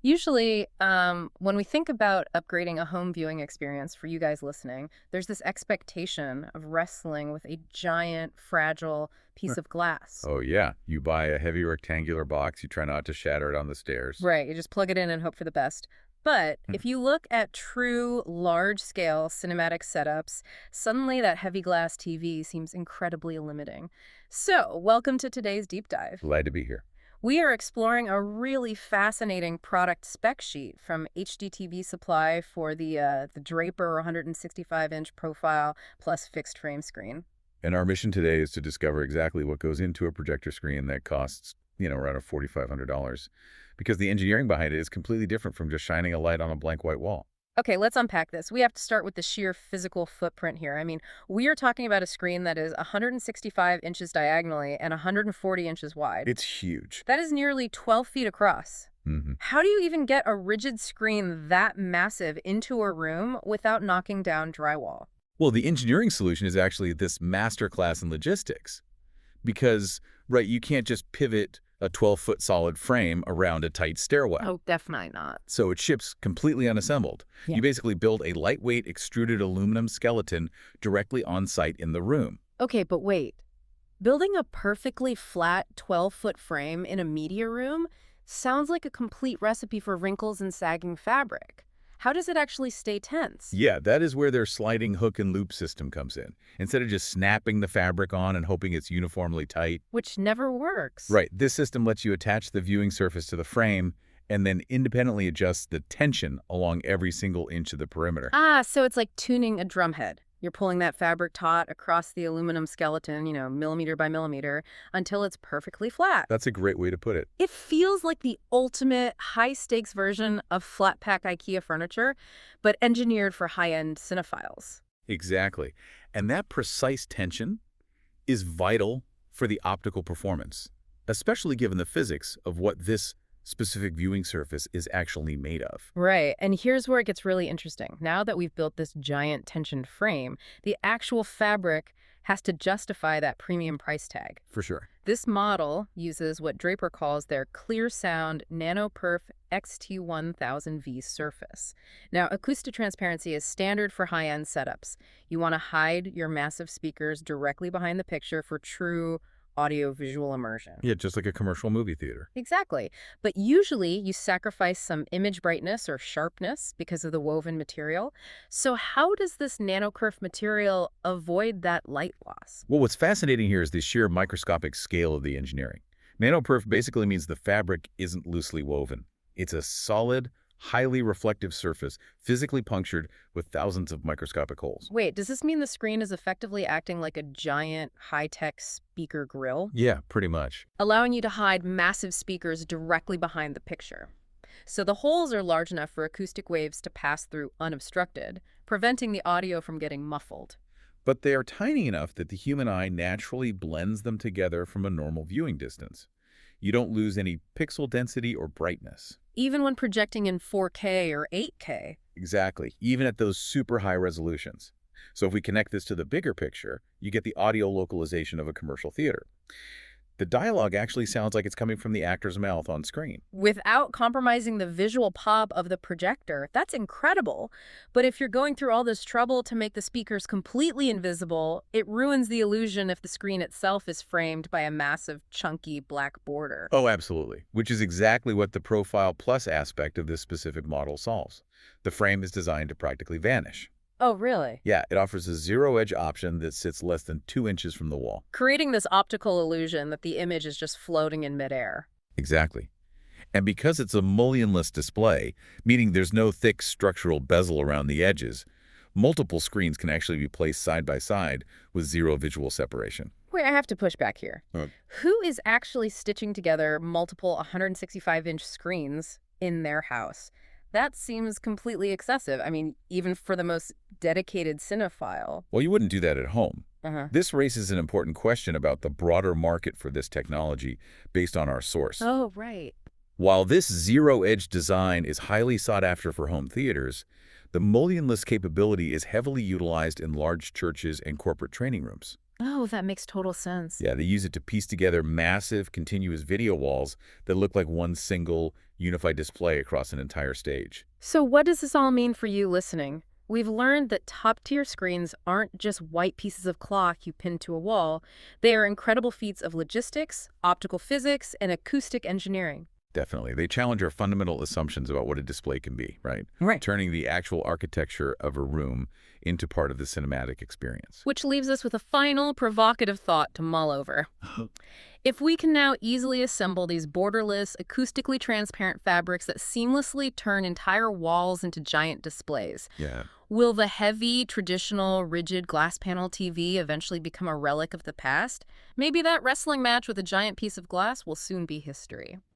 Usually, when we think about upgrading a home viewing experience for you guys listening, there's this expectation of wrestling with a giant, fragile piece of glass. Oh, yeah. You buy a heavy rectangular box, you try not to shatter it on the stairs. Right, you just plug it in and hope for the best. But Hmm. if you look at true large-scale cinematic setups, suddenly that heavy glass TV seems incredibly limiting. So, welcome to today's deep dive. Glad to be here. We are exploring a really fascinating product spec sheet from HDTVSupply for the Draper 165-inch profile plus fixed frame screen. And our mission today is to discover exactly what goes into a projector screen that costs, around $4,500. Because the engineering behind it is completely different from just shining a light on a blank white wall. Okay, let's unpack this. We have to start with the sheer physical footprint here. I mean, we are talking about a screen that is 165 inches diagonally and 140 inches wide. It's huge. That is nearly 12 feet across. Hmm. How do you even get a rigid screen that massive into a room without knocking down drywall? Well, the engineering solution is actually this masterclass in logistics. Because, right, you can't just pivot a 12-foot solid frame around a tight stairwell. Oh, definitely not. So it ships completely unassembled. Yeah. You basically build a lightweight extruded aluminum skeleton directly on site in the room. Okay, but wait. Building a perfectly flat 12-foot frame in a media room sounds like a complete recipe for wrinkles and sagging fabric. How does it actually stay tense? Yeah, that is where their sliding hook and loop system comes in. Instead of just snapping the fabric on and hoping it's uniformly tight. Which never works. Right, this system lets you attach the viewing surface to the frame and then independently adjust the tension along every single inch of the perimeter. Ah, so it's like tuning a drumhead. You're pulling that fabric taut across the aluminum skeleton, millimeter by millimeter, until it's perfectly flat. That's a great way to put it. It feels like the ultimate high-stakes version of flat-pack IKEA furniture, but engineered for high-end cinephiles. Exactly. And that precise tension is vital for the optical performance, especially given the physics of what this specific viewing surface is actually made of. Right, and here's where it gets really interesting. Now that we've built this giant tensioned frame, the actual fabric has to justify that premium price tag. For sure. This model uses what Draper calls their ClearSound NanoPerf XT1000V surface. Now, acoustic transparency is standard for high-end setups. You want to hide your massive speakers directly behind the picture for true audio-visual immersion. Yeah, just like a commercial movie theater. Exactly. But usually you sacrifice some image brightness or sharpness because of the woven material. So how does this nanocurve material avoid that light loss? Well, what's fascinating here is the sheer microscopic scale of the engineering. Nanoperf basically means the fabric isn't loosely woven. It's a solid, highly reflective surface, physically punctured with thousands of microscopic holes. Wait, does this mean the screen is effectively acting like a giant high-tech speaker grill, Yeah, pretty much. allowing you to hide massive speakers directly behind the picture? So the holes are large enough for acoustic waves to pass through unobstructed, preventing the audio from getting muffled. But they are tiny enough that the human eye naturally blends them together from a normal viewing distance. You don't lose any pixel density or brightness. Even when projecting in 4K or 8K. Exactly, even at those super high resolutions. So if we connect this to the bigger picture, you get the audio localization of a commercial theater. The dialogue actually sounds like it's coming from the actor's mouth on screen. Without compromising the visual pop of the projector. That's incredible. But if you're going through all this trouble to make the speakers completely invisible, it ruins the illusion if the screen itself is framed by a massive, chunky black border. Oh, absolutely. Which is exactly what the Profile Plus aspect of this specific model solves. The frame is designed to practically vanish. Oh, really? Yeah, it offers a zero-edge option that sits less than 2 inches from the wall. Creating this optical illusion that the image is just floating in midair. Exactly. And because it's a mullion-less display, meaning there's no thick structural bezel around the edges, multiple screens can actually be placed side by side with zero visual separation. Wait, I have to push back here. Uh. Who is actually stitching together multiple 165-inch screens in their house? That seems completely excessive. I mean, even for the most dedicated cinephile. Well, you wouldn't do that at home. Uh-huh. This raises an important question about the broader market for this technology based on our source. Oh, right. While this zero-edge design is highly sought after for home theaters, the mullionless capability is heavily utilized in large churches and corporate training rooms. Oh, that makes total sense. Yeah, they use it to piece together massive, continuous video walls that look like one single, unified display across an entire stage. So what does this all mean for you listening? We've learned that top-tier screens aren't just white pieces of cloth you pin to a wall. They are incredible feats of logistics, optical physics, and acoustic engineering. Definitely. They challenge our fundamental assumptions about what a display can be, right? Right. Turning the actual architecture of a room into part of the cinematic experience. Which leaves us with a final, provocative thought to mull over. If we can now easily assemble these borderless, acoustically transparent fabrics that seamlessly turn entire walls into giant displays, Yeah. will the heavy, traditional, rigid glass panel TV eventually become a relic of the past? Maybe that wrestling match with a giant piece of glass will soon be history.